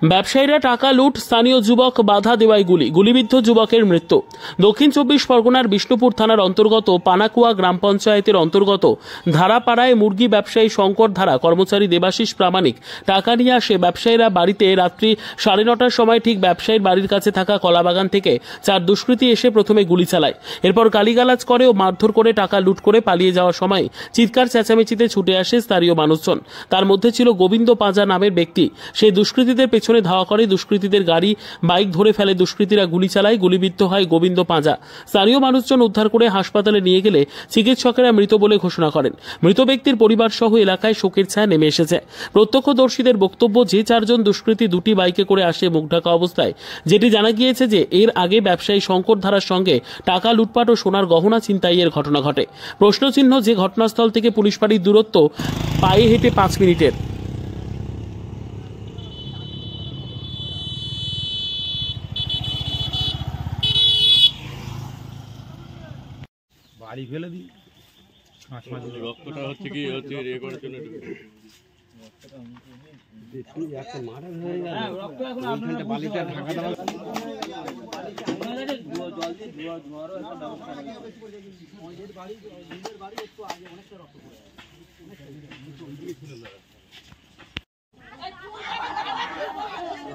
ব্যবসায়ীরা টাকা লুট, স্থানীয় যুবক বাধা দেওয়ায় গুলিবিদ্ধ যুবকের মৃত্যু। দক্ষিণ 24 পরগনার বিষ্ণুপুর থানার অন্তর্গত পানাকুয়া গ্রাম পঞ্চায়েতের অন্তর্গত ধারাপাড়ায় মুরগি ব্যবসায়ী শঙ্কর ধারা কর্মচারী দেবাশিস প্রামাণিক টাকা নিয়ে আসে। ব্যবসায়ীরা বাড়িতে রাত্রি 9:30টার সময় ঠিক ব্যবসায়ীর বাড়ির কাছে থাকা কলাবাগান থেকে 4 দুষ্কৃতী এসে প্রথমে গুলি চালায়। এরপর গালিগালাজ করে ও মারধর করে টাকা লুট করে পালিয়ে যাওয়ার সময় চিৎকার চেঁচামেচিতে ছুটে আসে স্থানীয় মানুষজন। তার মধ্যে ছিল গোবিন্দ পাঁজা নামের ব্যক্তি। সেই দুষ্কৃতীদের পেছনে ধাওয়া করে দুষ্কৃতীদের গাড়ি বাইক ধরে ফেলে দুষ্কৃতীরা গুলি চালায়। গুলিবিদ্ধ হয় গোবিন্দ পাঁজা। স্থানীয় মানুষজন উদ্ধার করে হাসপাতালে নিয়ে গেলে চিকিৎসকেরা মৃত বলে ঘোষণা করেন। মৃত ব্যক্তির পরিবার সহ এলাকায় শোকের ছায়া নেমে এসেছে। প্রত্যক্ষদর্শীদের বক্তব্য, যে 4 জন দুষ্কৃতী 2টি বাইকে করে আসে মুখঢাকা অবস্থায়। যেটি জানা গিয়েছে যে এর আগে ব্যবসায়ী শঙ্কর ধারার সঙ্গে টাকা লুটপাট ও সোনার গহনা ছিনতাইয়ের ঘটনা ঘটে। প্রশ্নচিহ্ন, যে ঘটনাস্থল থেকে পুলিশ ফাঁড়ির দূরত্ব পায়ে হেঁটে 5 মিনিটের। বাড়ি ফেলে দিই রক্তটা হচ্ছে কি হচ্ছে ইয়ে করার জন্য বালিটা ঢাকা দেওয়া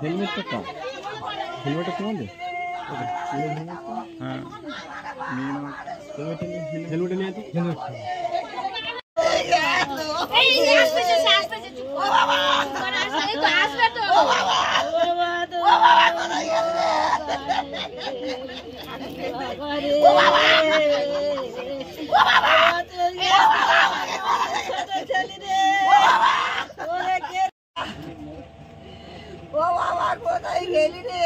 হেলমেটটা কার? হেলমেটটা তোমাদের? হ্যাঁ, হেলমেট নিয়ে আসি। ও বাবা কোথায় গেলি রে?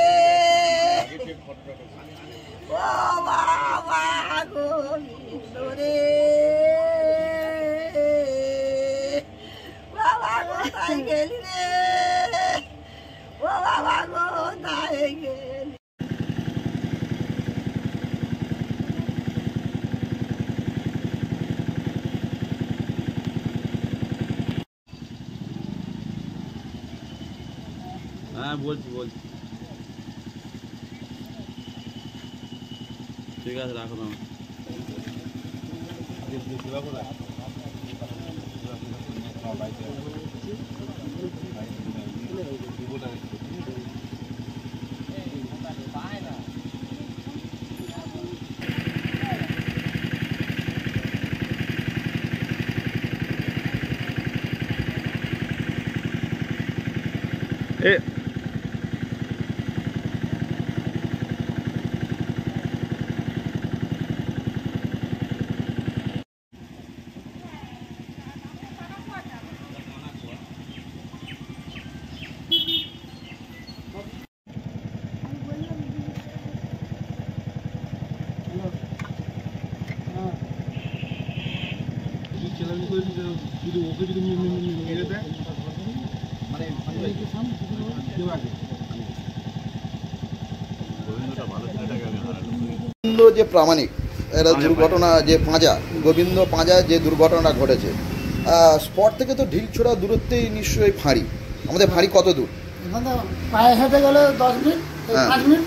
ও বাবা গোবিন্দ রে, বাবা কোথায় গেলি রে? ও বাবা কোথায় গেলি? হ্যাঁ বলছি ঠিক আছে, রাখো না। যে প্রামাণিক এরা দুর্ঘটনা, যে পাঁজা গোবিন্দ পাঁজা যে দুর্ঘটনা ঘটেছে, স্পট থেকে তো ঢিলছোড়া দূরত্বেই নিশ্চয়ই ফাঁড়ি। আমাদের ফাঁড়ি কত দূর? পায়ে হেঁটে গেলে 10 মিনিট, 5 মিনিট,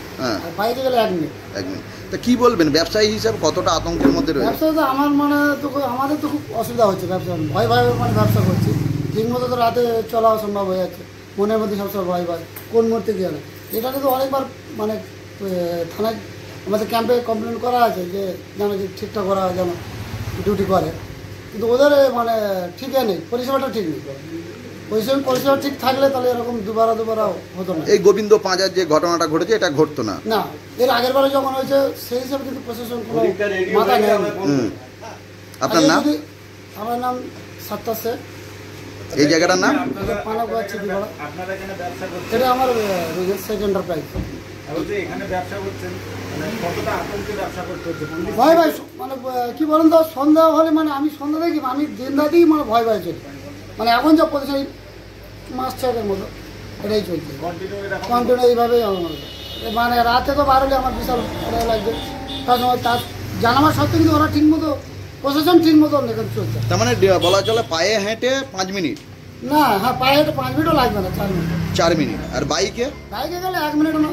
বাইরে গেলে 1 মিনিট। 1 মিনিট। তা কি বলবেন ব্যবসায়ী হিসাবে কতটা আতঙ্কের মধ্যে রয়েছে? ব্যবসা তো আমার মানে তো আমাদের তো খুব অসুবিধা হচ্ছে, ব্যবসা ভয় মানে ব্যবসা করছি। ঠিক মতো তো রাতে চলা অসম্ভব হয়ে যাচ্ছে, মনের মধ্যে সবসময় ভয় কোন মুহূর্তে গিয়ে না। এটাকে তো অনেকবার মানে থানায় আমাদের ক্যাম্পে কমপ্লেন করা আছে যে যেন ঠিকঠাক করা যেন ডিউটি করে, কিন্তু ওদের মানে ঠিকই নেই, পরিষেবাটা ঠিক নেই। পরিষেবা ঠিক থাকলে তাহলে এরকম দুবারা হতো না। এই গোবিন্দ পাঁজার যে ঘটনাটা ঘটেছে এটা ঘটতো না। না, এর আগের বারে যখন হয়েছে সেই হিসাবে কিন্তু প্রশাসন কোনো মাথা নেয়। আপনার নাম? আমার নাম সাত্তার শেখ। এই জায়গাটার নাম? পানাকুয়া চিঠিপাড়া। এটা আমার সেকেন্ড এন্টারপ্রাইজ। ভয় মানে কি বলেন তো, সন্ধ্যা হলে মানে আমি সন্ধ্যা দেখি, আমি দিন রাতেই মানে ভয় চলি। মানে এখন যা পজিশন মাস 6-এর মতো এটাই চলছে কন্টিনিউ এইভাবেই আমার। মানে রাতে তো বার হলে আমার বিশাল লাগবে, তার সময় তার জানাবার সত্ত্বেও কিন্তু ওরা ঠিক মতো প্রশাসন ঠিক মতো এখানে চলছে। তার মানে বলা চলে পায়ে হেঁটে 5 মিনিট না, হ্যাঁ পায়ে হেঁটে 5 মিনিটও লাগবে না, 4 মিনিট। 4 মিনিট। আর বাইকে বাইকে গেলে 1 মিনিটও না।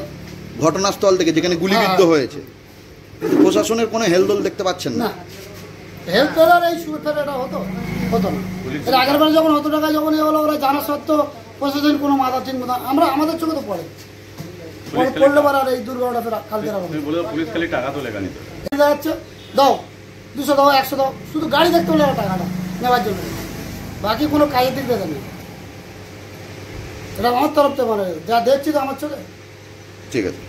ঘটনাস্থল থেকে যেখানে গুলিবিদ্ধ হয়েছে, কিন্তু প্রশাসনের কোনো হেলদোল দেখতে পাচ্ছেন না? না, হেল্প করার এই সুবিধাটা এটা হতো না। এর আগের বার যখন অত টাকা যখন এ হলো, ওরা জানা সত্ত্বেও প্রশাসন কোনো মাথা ঠিক মতো, আমাদের চোখে তো পড়ে পড়লে পরে আর এই দুর্ঘটনা ফের কালকে পুলিশ খালি টাকা তোলে কেন? যাচ্ছে, দাও 200 দাও 100 দাও, শুধু গাড়ি দেখতে হলে টাকাটা নেওয়ার জন্য, বাকি কোনো কাজের দিক দেখে নেই। এটা আমার তরফ থেকে মানে যা দেখছি তো আমার চোখে। ঠিক আছে।